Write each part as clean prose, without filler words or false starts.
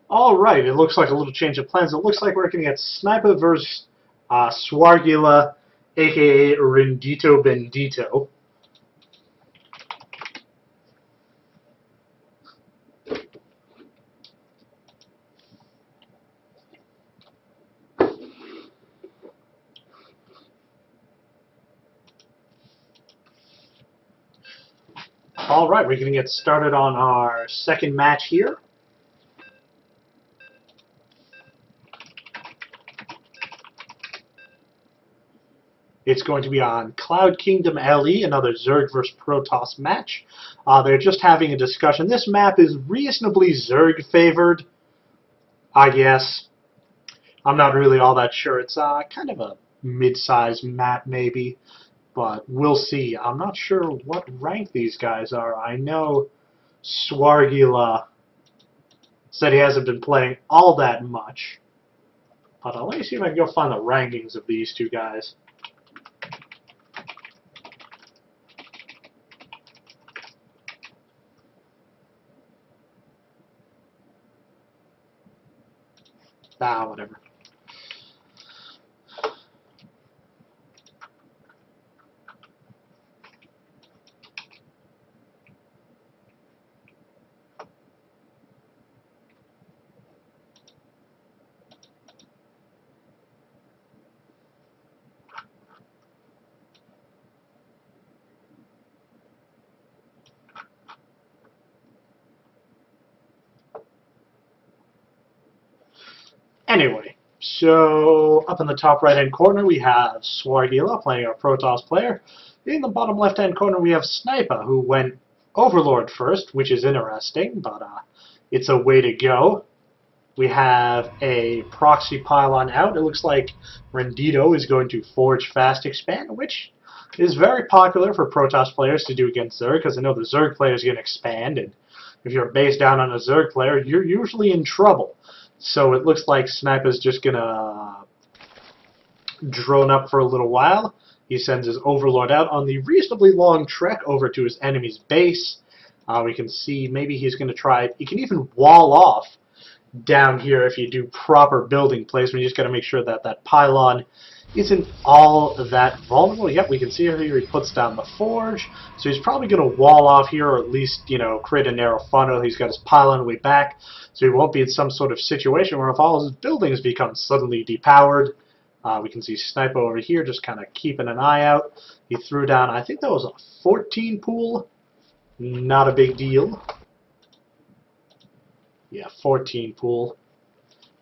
Alright, it looks like a little change of plans. It looks like we're going to get StarCraft versus Swargilla, aka RnDiToBnDito. Alright, we're going to get started on our second match here. It's going to be on Cloud Kingdom LE, another Zerg vs. Protoss match. They're just having a discussion. This map is reasonably Zerg favored, I guess. I'm not really all that sure. It's kind of a mid-sized map, maybe. But we'll see. I'm not sure what rank these guys are. I know Swargilla said he hasn't been playing all that much. But let me see if I can go find the rankings of these two guys. Whatever. Anyway, so up in the top right-hand corner we have Swargilla playing our Protoss player. In the bottom left-hand corner we have StarCraft, who went Overlord first, which is interesting, but it's a way to go. We have a proxy pylon out. It looks like RnDiTo is going to Forge Fast Expand, which is very popular for Protoss players to do against Zerg, because I know the Zerg player is going to expand, and if you're based down on a Zerg player, you're usually in trouble. So it looks like Sniper's just going to drone up for a little while. He sends his Overlord out on the reasonably long trek over to his enemy's base. We can see maybe he's going to try, he can even wall off down here if you do proper building placement. You just got to make sure that that pylon isn't all that vulnerable. Yep, we can see here he puts down the forge. So he's probably going to wall off here, or at least, you know, create a narrow funnel. He's got his pylon way back, so he won't be in some sort of situation where if all his buildings become suddenly depowered. We can see Sniper over here just kind of keeping an eye out. He threw down, I think that was a 14 pool. Not a big deal. Yeah, 14 pool.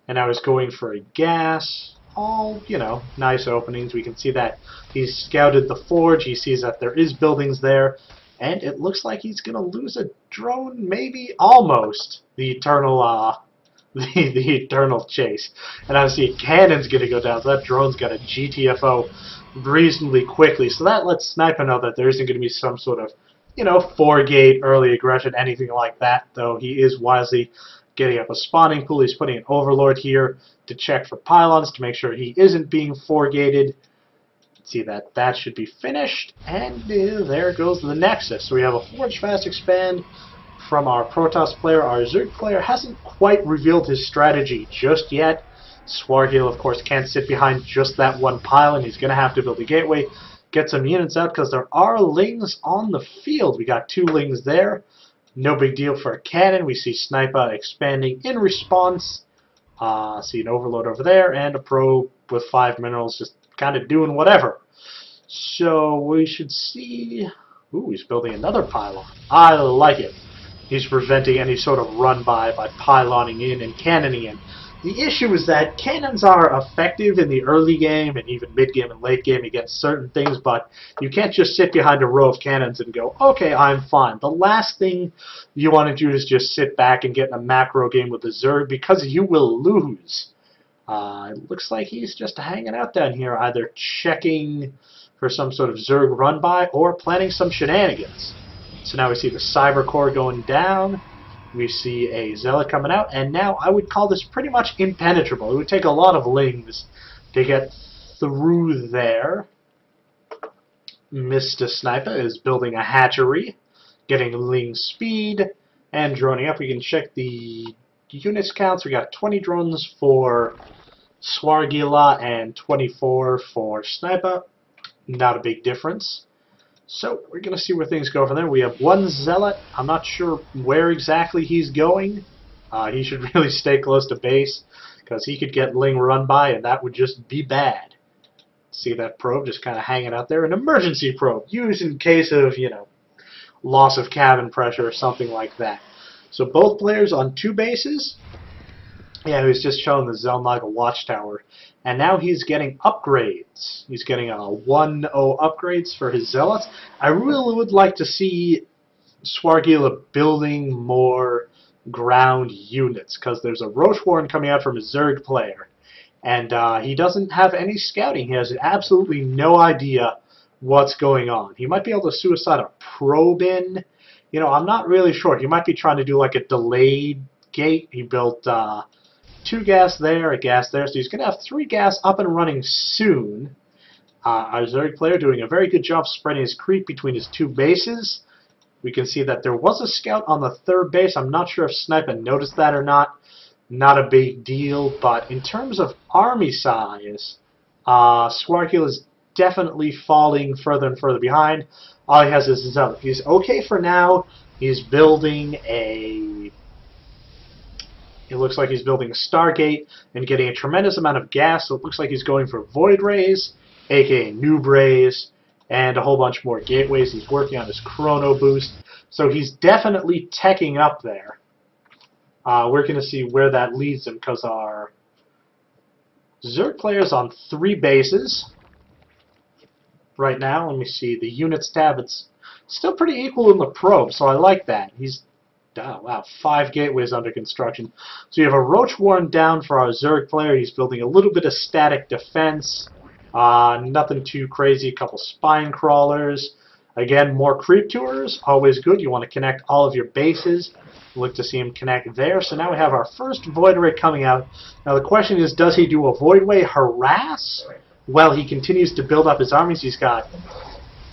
And I was going for a gas. All, you know, nice openings. We can see that he's scouted the forge. He sees that there is buildings there. And it looks like he's going to lose a drone, maybe almost. The eternal the eternal chase. And obviously a cannon's going to go down. So that drone's got a GTFO reasonably quickly. So that lets Sniper know that there isn't going to be some sort of, you know, 4-gate early aggression, anything like that. Though he is wisely getting up a spawning pool. He's putting an Overlord here to check for pylons to make sure he isn't being 4-gated. See that that should be finished, and there goes the Nexus. So we have a Forge Fast Expand from our Protoss player. Our Zerg player hasn't quite revealed his strategy just yet. Swargilla, of course, can't sit behind just that one pylon. He's going to have to build a gateway, get some units out, because there are lings on the field. We got 2 lings there. No big deal for a cannon. We see Sniper expanding in response. See an Overlord over there, and a probe with 5 minerals just kind of doing whatever. So we should see... Ooh, he's building another pylon. I like it. He's preventing any sort of run-by by pyloning in and cannoning in. The issue is that cannons are effective in the early game and even mid-game and late game against certain things, but you can't just sit behind a row of cannons and go, okay, I'm fine. The last thing you want to do is just sit back and get in a macro game with the Zerg, because you will lose. It looks like he's just hanging out down here, either checking for some sort of Zerg run-by or planning some shenanigans. So now we see the Cyber Core going down. We see a Zealot coming out, and now I would call this pretty much impenetrable. It would take a lot of lings to get through there. Mr. Sniper is building a hatchery, getting ling speed, and droning up. We can check the units counts, we got 20 drones for Swargilla and 24 for Sniper. Not a big difference. So we're going to see where things go from there. We have one Zealot. I'm not sure where exactly he's going. He should really stay close to base because he could get Ling run by and that would just be bad. See that probe just kind of hanging out there? An emergency probe, used in case of, you know, loss of cabin pressure or something like that. So both players on 2 bases. Yeah, he was just showing the Zelnaga watchtower. And now he's getting upgrades. He's getting 1-0 upgrades for his Zealots. I really would like to see Swargilla building more ground units, because there's a Roche Warren coming out from a Zerg player. And he doesn't have any scouting. He has absolutely no idea what's going on. He might be able to suicide a probe in. You know, I'm not really sure. He might be trying to do like a delayed gate. He built 2 gas there, a gas there. So he's going to have 3 gas up and running soon. Our Zerg player doing a very good job spreading his creep between his 2 bases. We can see that there was a scout on the 3rd base. I'm not sure if Sniper noticed that or not. Not a big deal. But in terms of army size, Swargilla is definitely falling further and further behind. All he has is his Zealot. He's okay for now. He's building a... It looks like he's building a Stargate and getting a tremendous amount of gas. So it looks like he's going for Void Rays, aka Noob Rays, and a whole bunch more gateways. He's working on his Chrono Boost. So he's definitely teching up there. We're going to see where that leads him because our Zerg player's on 3 bases right now. Let me see. The units tab, it's still pretty equal in the probe, so I like that. He's, oh, wow, 5 gateways under construction. So you have a Roche Warren down for our Zerg player. He's building a little bit of static defense. Nothing too crazy. A couple spine crawlers. Again, more creep tours. Always good. You want to connect all of your bases. Look to see him connect there. So now we have our first Void Ray coming out. Now the question is, does he do a Void Ray harass? Well, he continues to build up his armies. He's got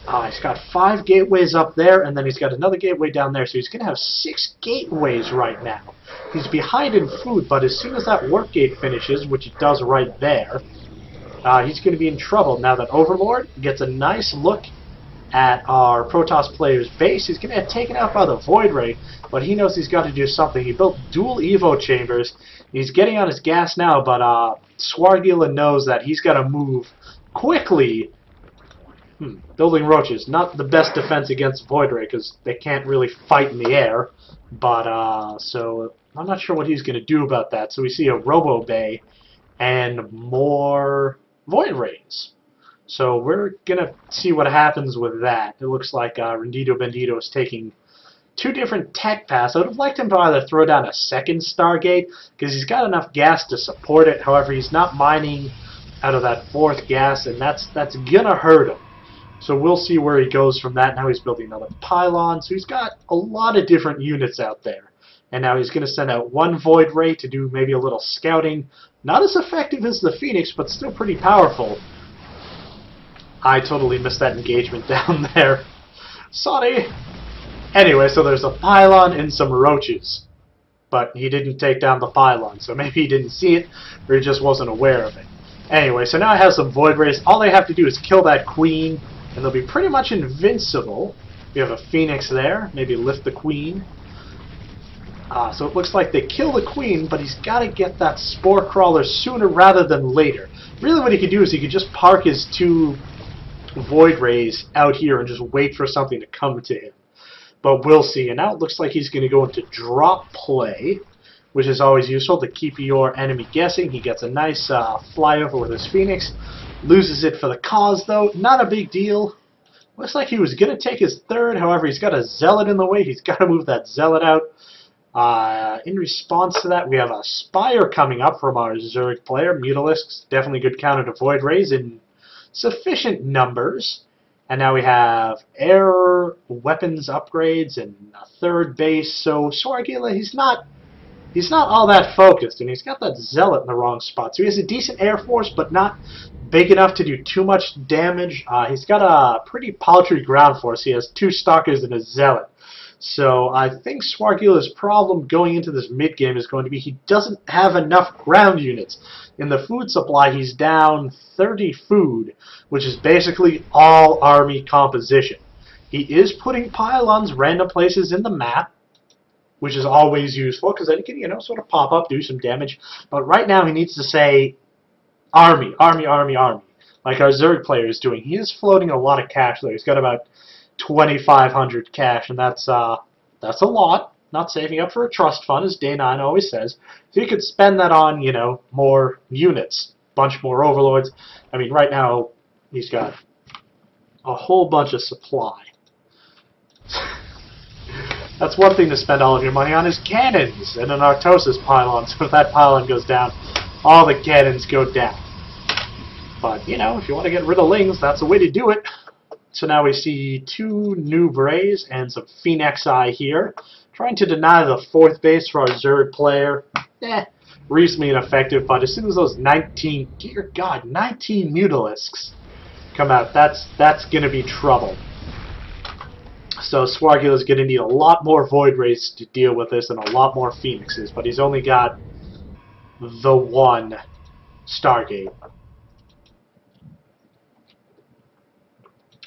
5 gateways up there, and then he's got another gateway down there. So he's going to have 6 gateways right now. He's behind in food, but as soon as that work gate finishes, which it does right there, he's going to be in trouble. Now that Overlord gets a nice look at our Protoss player's base, he's going to get taken out by the Void Ray, but he knows he's got to do something. He built dual Evo chambers. He's getting on his gas now, but Swargilla knows that he's got to move quickly. Building roaches, not the best defense against Void Ray because they can't really fight in the air. But so I'm not sure what he's going to do about that. So we see a Robo Bay and more Void Rays. So we're going to see what happens with that. It looks like RnDiToBnDito is taking 2 different tech paths. I would have liked him to either throw down a second Stargate because he's got enough gas to support it. However, he's not mining out of that 4th gas, and that's going to hurt him. So we'll see where he goes from that. Now he's building another pylon. So he's got a lot of different units out there. And now he's going to send out 1 Void Ray to do maybe a little scouting. Not as effective as the Phoenix, but still pretty powerful. I totally missed that engagement down there. Sorry. Anyway, so there's a pylon and some roaches. But he didn't take down the pylon, so maybe he didn't see it, or he just wasn't aware of it. Anyway, so now I have some Void Rays. All they have to do is kill that queen, and they'll be pretty much invincible. We have a Phoenix there. Maybe lift the queen. So it looks like they kill the queen, but he's got to get that Spore Crawler sooner rather than later. Really what he could do is he could just park his 2 Void Rays out here and just wait for something to come to him. But we'll see. And now it looks like he's going to go into drop play, which is always useful to keep your enemy guessing. He gets a nice flyover with his Phoenix. Loses it for the cause, though. Not a big deal. Looks like he was going to take his 3rd. However, he's got a Zealot in the way. He's got to move that Zealot out. In response to that, we have a Spire coming up from our Zerg player. Mutalisks, definitely good counter to Void Rays in sufficient numbers. And now we have air weapons upgrades and a 3rd base. So Swargilla, he's not all that focused, and he's got that Zealot in the wrong spot. So he has a decent air force, but not big enough to do too much damage. He's got a pretty paltry ground force. He has 2 Stalkers and a Zealot. So I think Swargila's problem going into this mid-game is going to be he doesn't have enough ground units. In the food supply, he's down 30 food, which is basically all army composition. He is putting pylons random places in the map, which is always useful, because then he can, sort of pop up, do some damage. But right now he needs to say, army, army, army, army, like our Zerg player is doing. He is floating a lot of cash there. He's got about 2,500 cash, and that's a lot. Not saving up for a trust fund, as Day 9 always says. So you could spend that on, more units, bunch more overlords. I mean, right now he's got a whole bunch of supply. That's one thing to spend all of your money on is cannons and an Artosis pylon. So if that pylon goes down, all the cannons go down. But, if you want to get rid of Lings, that's the way to do it. So now we see 2 new Brays and some Phoenixi here. Trying to deny the 4th base for our Zerg player. Reasonably ineffective, but as soon as those 19, dear God, 19 Mutalisks come out, that's going to be trouble. So Swargila's going to need a lot more Void Rays to deal with this and a lot more Phoenixes, but he's only got the 1 Stargate.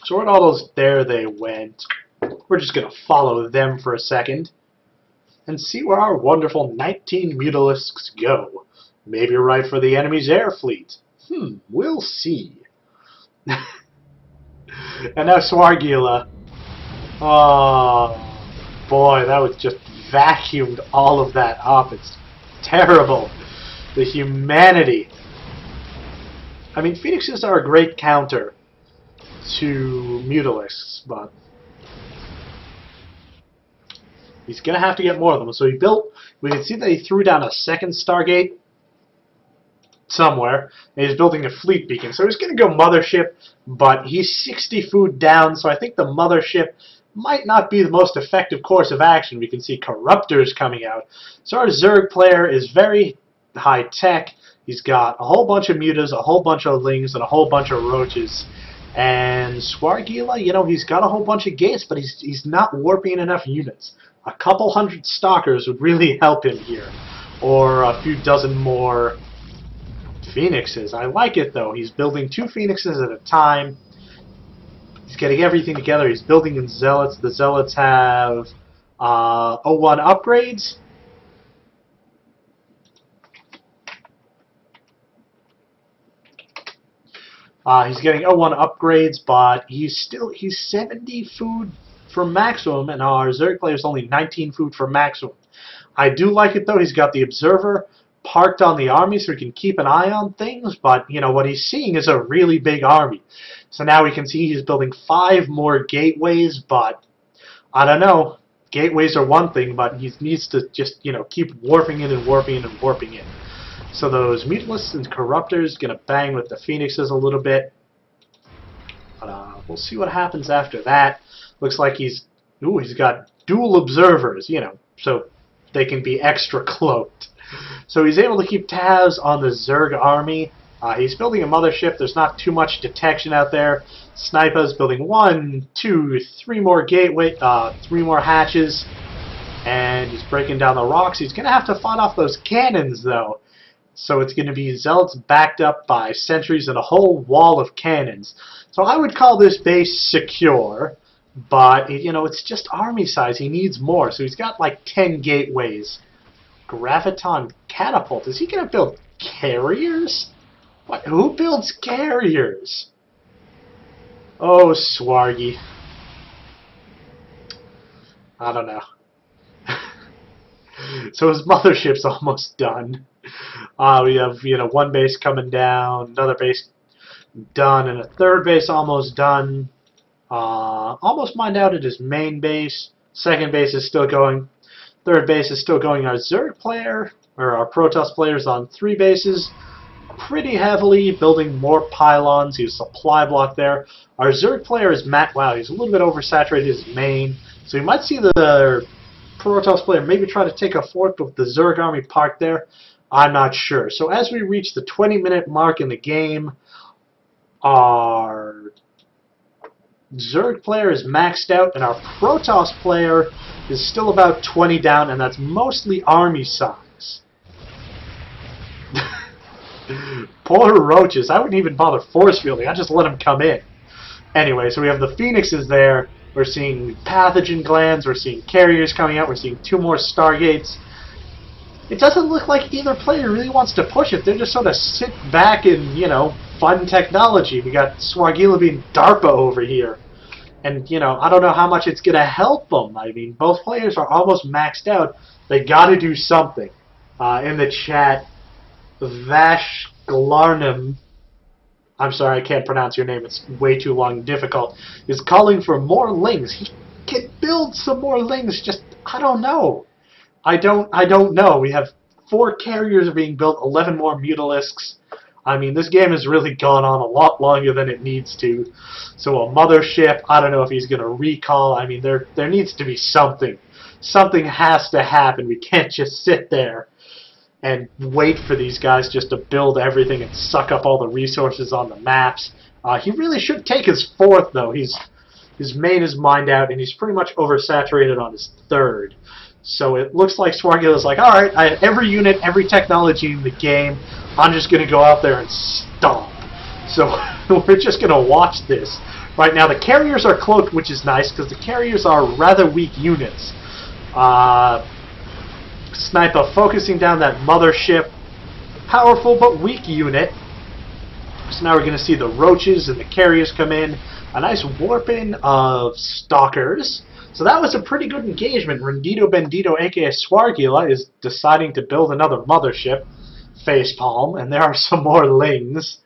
So where'd all those, there they went. We're just going to follow them for a second and see where our wonderful 19 Mutalisks go. Maybe right for the enemy's air fleet. We'll see. And now Swargila. Oh, boy, that was just vacuumed all of that up. It's terrible. The humanity. I mean, Phoenixes are a great counter to Mutalisks, but he's going to have to get more of them. So he built, we can see that he threw down a 2nd Stargate somewhere, and he's building a fleet beacon. So he's going to go Mothership, but he's 60 food down, so I think the Mothership might not be the most effective course of action. We can see Corruptors coming out. So our Zerg player is very high-tech. He's got a whole bunch of Mutas, a whole bunch of Lings, and a whole bunch of Roaches. And Swargila, he's got a whole bunch of gates, but he's not warping enough units. A couple hundred Stalkers would really help him here. Or a few dozen more Phoenixes. I like it, though. He's building 2 Phoenixes at a time. He's getting everything together. He's building in Zealots. The Zealots have 01 upgrades. He's getting 01 upgrades, but he's 70 food for maximum, and our Zerg player is only 19 food for maximum. I do like it, though. He's got the Observer parked on the army so he can keep an eye on things, but what he's seeing is a really big army. So now we can see he's building 5 more gateways, but I don't know. Gateways are one thing, but he needs to just, keep warping in and warping in and warping in. So those Mutalisks and Corruptors going to bang with the Phoenixes a little bit. But we'll see what happens after that. Looks like he's got dual Observers, so they can be extra cloaked. So he's able to keep tabs on the Zerg army. He's building a Mothership. There's not too much detection out there. Snipa's building 1, 2, 3 more gateway, 3 more hatches, and he's breaking down the rocks. He's going to have to fight off those cannons, though. So it's going to be Zealots backed up by sentries and a whole wall of cannons. So I would call this base secure, but it's just army size. He needs more. So he's got like 10 gateways. Graviton Catapult. Is he going to build carriers? What? Who builds carriers? Oh, Swargy. I don't know. So his Mothership's almost done. We have, 1 base coming down, another base done, and a 3rd base almost done. Almost mined out at his main base. 2nd base is still going. 3rd base is still going. Our Zerg player, or our Protoss player, is on 3 bases. Pretty heavily, building more pylons. He's supply block there. Our Zerg player is wow, he's a little bit oversaturated his main. So you might see the Protoss player maybe try to take a fort with the Zerg army parked there. I'm not sure. So as we reach the 20-minute mark in the game, our Zerg player is maxed out, and our Protoss player is still about 20 down, and that's mostly army size. Poor roaches. I wouldn't even bother force fielding. I just let them come in. Anyway, so we have the Phoenixes there. We're seeing pathogen glands. We're seeing carriers coming out. We're seeing 2 more Stargates. It doesn't look like either player really wants to push it. They're just sort of sit back and, you know, fun technology. We got Swagila being DARPA over here. And, you know, I don't know how much it's going to help them. I mean, both players are almost maxed out. They got to do something. In the chat, Vash Glarnum, I'm sorry, I can't pronounce your name. It's way too long and difficult, is calling for more lings. He can build some more lings. Just, I don't know. I don't know. We have 4 carriers being built, 11 more Mutalisks. I mean, this game has really gone on a lot longer than it needs to. So a mothership, I don't know if he's going to recall. I mean, there needs to be something. Something has to happen. We can't just sit there and wait for these guys just to build everything and suck up all the resources on the maps. He really should take his 4th, though. He's made his mind out, and he's pretty much oversaturated on his 3rd. So it looks like Swargila's like, alright, I have every unit, every technology in the game. I'm just going to go out there and stomp. So we're just going to watch this. Right now, the carriers are cloaked, which is nice, because the carriers are rather weak units. Sniper focusing down that mothership. Powerful but weak unit. So now we're going to see the roaches and the carriers come in. A nice warping of stalkers. So that was a pretty good engagement. RnDiToBnDito, aka Swargila, is deciding to build another mothership, facepalm, and there are some more lings,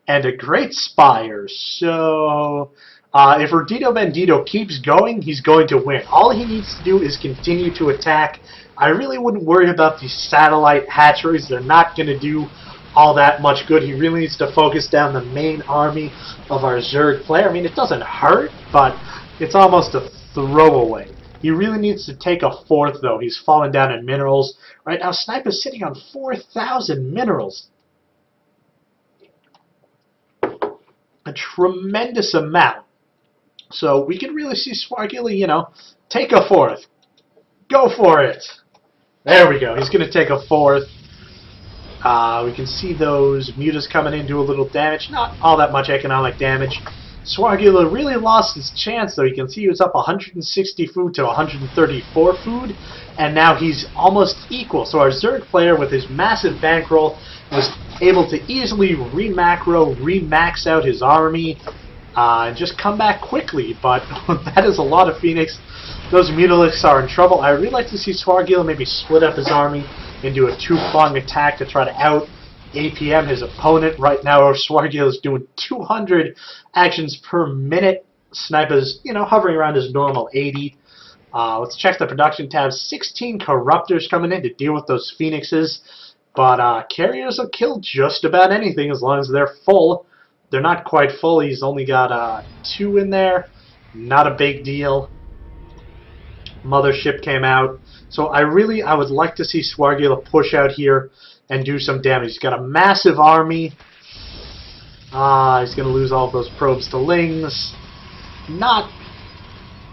and a great spire. So if RnDiToBnDito keeps going, he's going to win. All he needs to do is continue to attack. I really wouldn't worry about these satellite hatcheries. They're not going to do all that much good. He really needs to focus down the main army of our Zerg player. I mean, it doesn't hurt, but it's almost a throwaway. He really needs to take a 4th, though. He's fallen down in minerals. Right now, Sniper's sitting on 4,000 minerals. A tremendous amount. So we can really see Swargila, you know, take a 4th. Go for it. There we go. He's going to take a 4th. We can see those mutas coming in, do a little damage. Not all that much economic damage. Swargila really lost his chance, though. You can see he was up 160 food to 134 food, and now he's almost equal. So our Zerg player, with his massive bankroll, was able to easily re-macro, re-max out his army, and just come back quickly. But that is a lot of Phoenix. Those Mutalisks are in trouble. I really like to see Swargila maybe split up his army and do a 2-prong attack to try to out APM his opponent. Right now, Swargila is doing 200 actions per minute. Sniper's, you know, hovering around his normal 80. Let's check the production tab. 16 Corruptors coming in to deal with those Phoenixes. But carriers will kill just about anything as long as they're full. They're not quite full. He's only got 2 in there. Not a big deal. Mothership came out. So I would like to see Swargila push out here and do some damage. He's got a massive army. He's going to lose all of those probes to lings. Not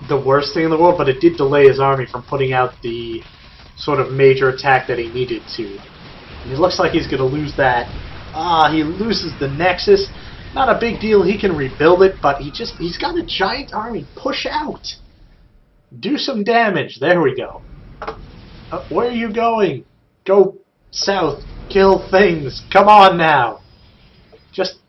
the worst thing in the world, but it did delay his army from putting out the sort of major attack that he needed to. And it looks like he's going to lose that. He loses the Nexus. Not a big deal. He can rebuild it, but he's got a giant army. Push out. Do some damage. There we go. Where are you going? Go south. Kill things. Come on now. Just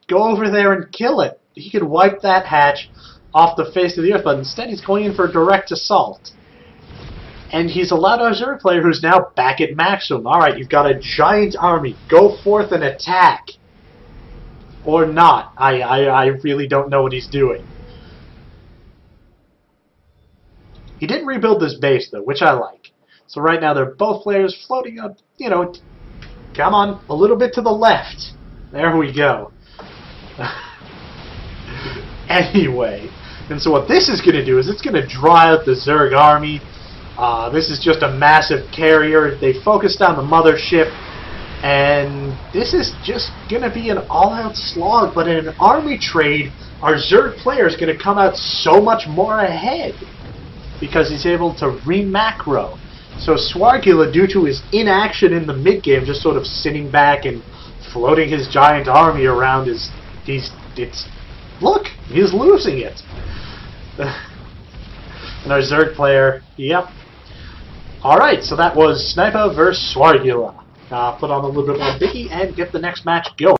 go over there and kill it. He could wipe that hatch off the face of the earth, but instead he's going in for a direct assault. And he's allowed our Zerg player, who's now back at maximum. Alright, you've got a giant army. Go forth and attack. Or not. I really don't know what he's doing. He didn't rebuild this base, though, which I like. So right now they're both players floating up, you know, come on, a little bit to the left. There we go. Anyway, and so what this is going to do is it's going to draw out the Zerg army. This is just a massive carrier. They focused on the mothership. And this is just going to be an all-out slog, but in an army trade, our Zerg player is going to come out so much more ahead because he's able to re-macro. So Swargula, due to his inaction in the mid-game, just sort of sitting back and floating his giant army around, look, he's losing it. And our Zerg player, yep. Alright, so that was SnIpuh versus Swargula. Put on a little bit more Vicky and get the next match going.